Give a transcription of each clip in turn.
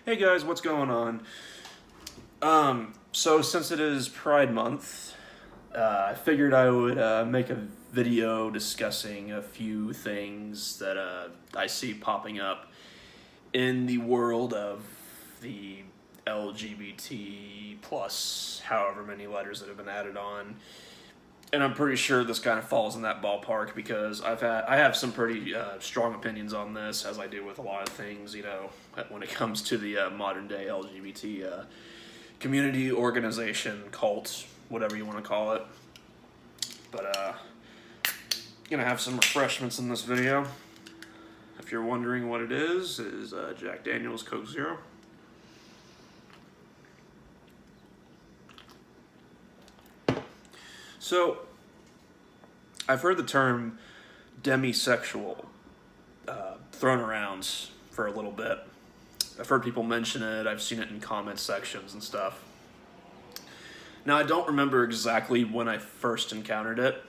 Hey guys, what's going on? So since it is Pride Month, I figured I would make a video discussing a few things that I see popping up in the world of the LGBT plus however many letters that have been added on. And I'm pretty sure this kind of falls in that ballpark because I have some pretty strong opinions on this, as I do with a lot of things, when it comes to the modern day LGBT community, organization, cult, whatever you want to call it. But gonna have some refreshments in this video. If you're wondering what it is Jack Daniel's Coke Zero. So, I've heard the term demisexual thrown around for a little bit. I've heard people mention it, I've seen it in comment sections and stuff. Now, I don't remember exactly when I first encountered it.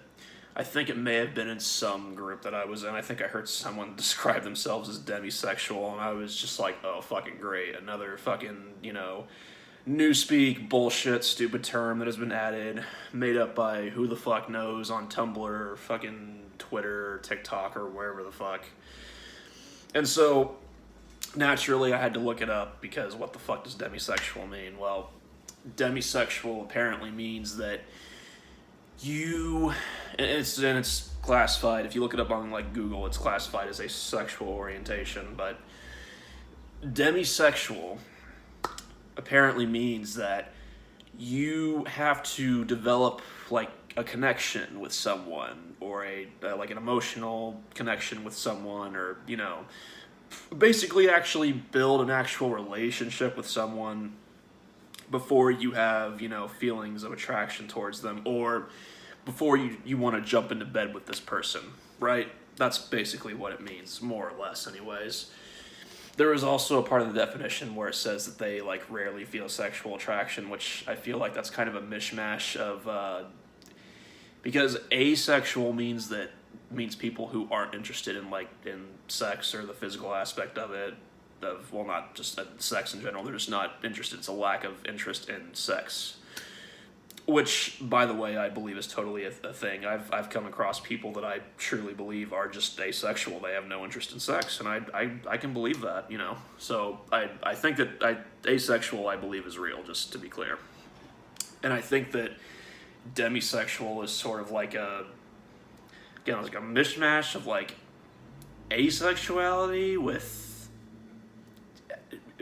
I think it may have been in some group that I was in. I think I heard someone describe themselves as demisexual, and I was just like, oh, fucking great. Another fucking, newspeak bullshit stupid term that has been added, made up by who the fuck knows on Tumblr or fucking Twitter or TikTok or wherever the fuck. And so naturally I had to look it up because what the fuck does demisexual mean? Well, demisexual apparently means that and it's classified, if you look it up on like Google, it's classified as a sexual orientation, but demisexual apparently means that you have to develop like a connection with someone or like an emotional connection with someone, or basically actually build an actual relationship with someone before you have feelings of attraction towards them, or before you want to jump into bed with this person, right? That's basically what it means, more or less anyways. There is also a part of the definition where it says that they like rarely feel sexual attraction, which I feel like that's kind of a mishmash of because asexual means people who aren't interested in sex or the physical aspect of it, not just sex in general. They're just not interested. It's a lack of interest in sex, which, by the way, I believe is totally a thing. I've come across people that I truly believe are just asexual. They have no interest in sex, and I can believe that, So I think that asexual, I believe, is real, just to be clear. And I think that demisexual is sort of like a mishmash of like asexuality with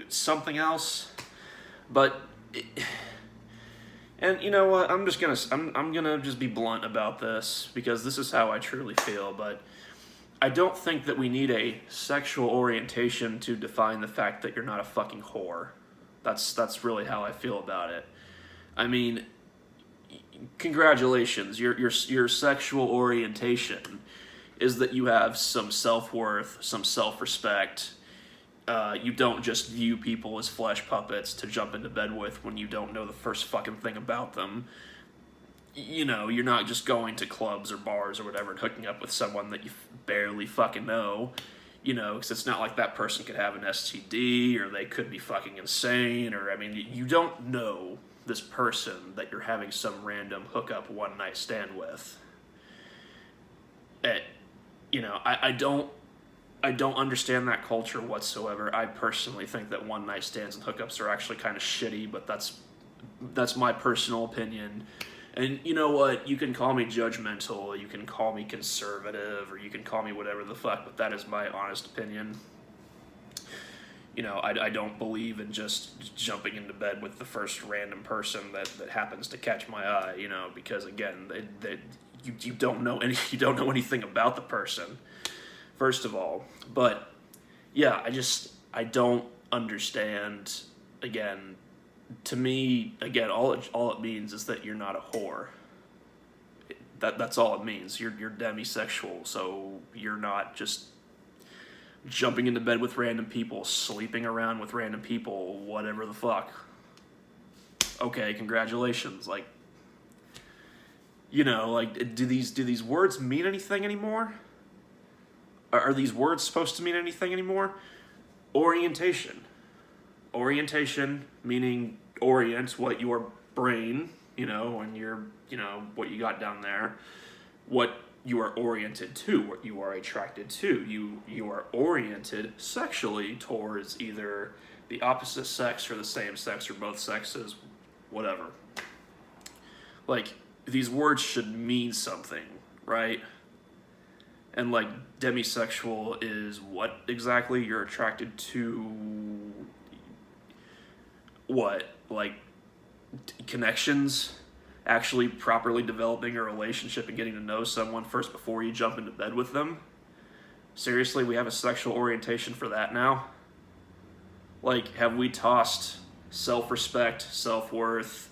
something else, but. And you know what? I'm gonna just be blunt about this because this is how I truly feel. But I don't think that we need a sexual orientation to define the fact that you're not a fucking whore. That's really how I feel about it. I mean, congratulations. Your sexual orientation is that you have some self-worth, some self-respect. You don't just view people as flesh puppets to jump into bed with when you don't know the first fucking thing about them. You're not just going to clubs or bars or whatever and hooking up with someone that you barely fucking know, because it's not like that person could have an STD or they could be fucking insane, or, you don't know this person that you're having some random hookup one night stand with. I don't understand that culture whatsoever. I personally think that one night stands and hookups are actually kind of shitty, but that's my personal opinion. And you know what? You can call me judgmental, you can call me conservative, or you can call me whatever the fuck, but that is my honest opinion. I don't believe in just jumping into bed with the first random person that happens to catch my eye, because again, you don't know anything about the person. First of all, but yeah, I don't understand. Again, to me, all it means is that you're not a whore. That's all it means. You're demisexual, so you're not just jumping into bed with random people, sleeping around with random people, whatever the fuck. Okay, congratulations. Do these words mean anything anymore? Are these words supposed to mean anything anymore? Orientation. orientation, meaning orient what your brain, and what you got down there, what you are oriented to, what you are attracted to. You are oriented sexually towards either the opposite sex or the same sex or both sexes, whatever. Like, these words should mean something, right? And like, demisexual is what exactly? You're attracted to what? Like, connections? Actually properly developing a relationship and getting to know someone first before you jump into bed with them? Seriously, we have a sexual orientation for that now? Like, have we tossed self-respect, self-worth,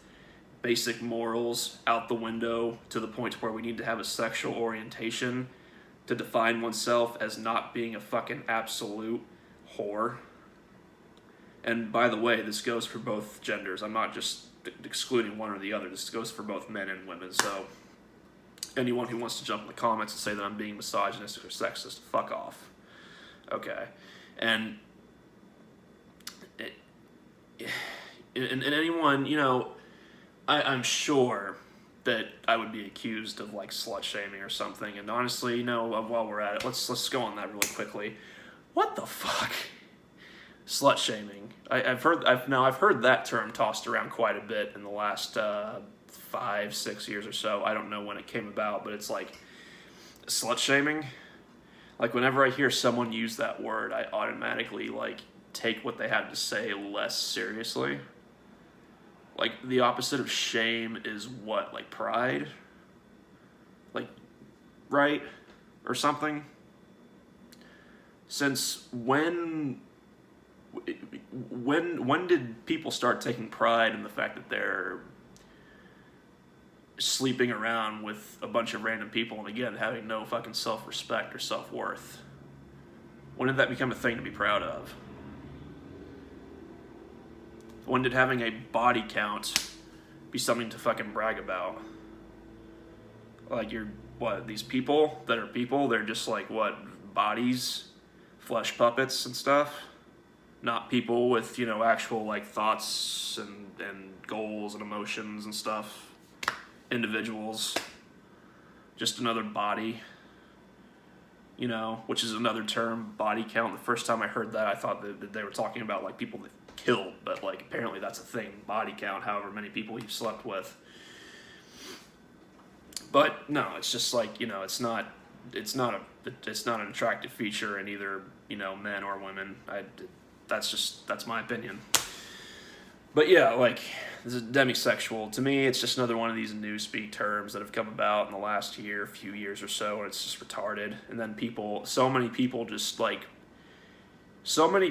basic morals out the window to the point where we need to have a sexual orientation to define oneself as not being a fucking absolute whore? And by the way, this goes for both genders. I'm not just excluding one or the other. This goes for both men and women. So anyone who wants to jump in the comments and say that I'm being misogynistic or sexist, fuck off. Okay. And anyone, I'm sure that I would be accused of like slut shaming or something. And honestly, while we're at it, let's go on that really quickly. What the fuck? Slut shaming. I've heard that term tossed around quite a bit in the last 5-6 years or so. I don't know when it came about, but it's like, slut shaming. Like, whenever I hear someone use that word, I automatically like take what they have to say less seriously. Like, the opposite of shame is what? Like, pride? Like, right? Or something? Since when did people start taking pride in the fact that they're sleeping around with a bunch of random people and, again, having no fucking self-respect or self-worth? When did that become a thing to be proud of? When did having a body count be something to fucking brag about? Like, these people that are people, they're just like, bodies, flesh puppets and stuff? Not people with, actual, like, thoughts and goals and emotions and stuff. Individuals. Just another body. Which is another term, body count. The first time I heard that, I thought that they were talking about, like, people that killed. But, like, apparently that's a thing. Body count, however many people you've slept with. But, no, it's just, like, it's not an attractive feature in either, men or women. That's my opinion. But yeah, like, this is demisexual. To me, it's just another one of these newspeak terms that have come about in the last few years or so, and it's just retarded. And then so many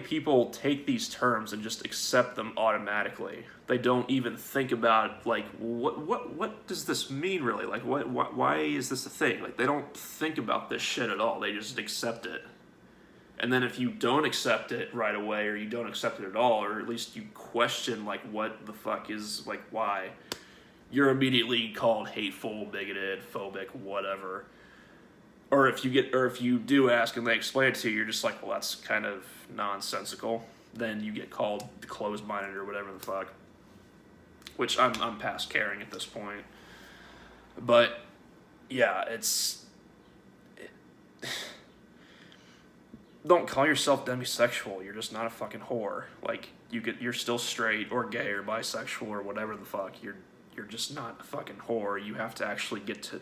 people take these terms and just accept them automatically. They don't even think about, like, what does this mean really? Like, why is this a thing? Like, they don't think about this shit at all. They just accept it. And then if you don't accept it right away, or you don't accept it at all, or at least you question, like, what the fuck is, like, why, you're immediately called hateful, bigoted, phobic, whatever. Or if you do ask and they explain it to you, you're just like, well, that's kind of nonsensical. Then you get called closed-minded or whatever the fuck. Which I'm past caring at this point. But yeah, don't call yourself demisexual. You're just not a fucking whore. Like, you're still straight or gay or bisexual or whatever the fuck. You're just not a fucking whore. You have to actually get to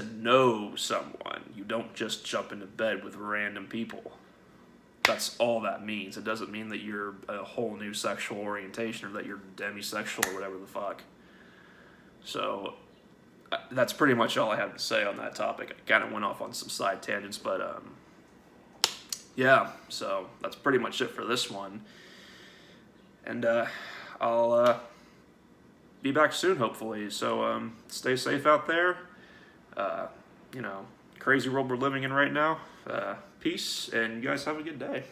know someone. You don't just jump into bed with random people. That's all that means. It doesn't mean that you're a whole new sexual orientation or that you're demisexual or whatever the fuck. So that's pretty much all I have to say on that topic. I kind of went off on some side tangents, but yeah, so that's pretty much it for this one. And I'll be back soon, hopefully. So stay safe out there. Crazy world we're living in right now. Peace, and you guys have a good day.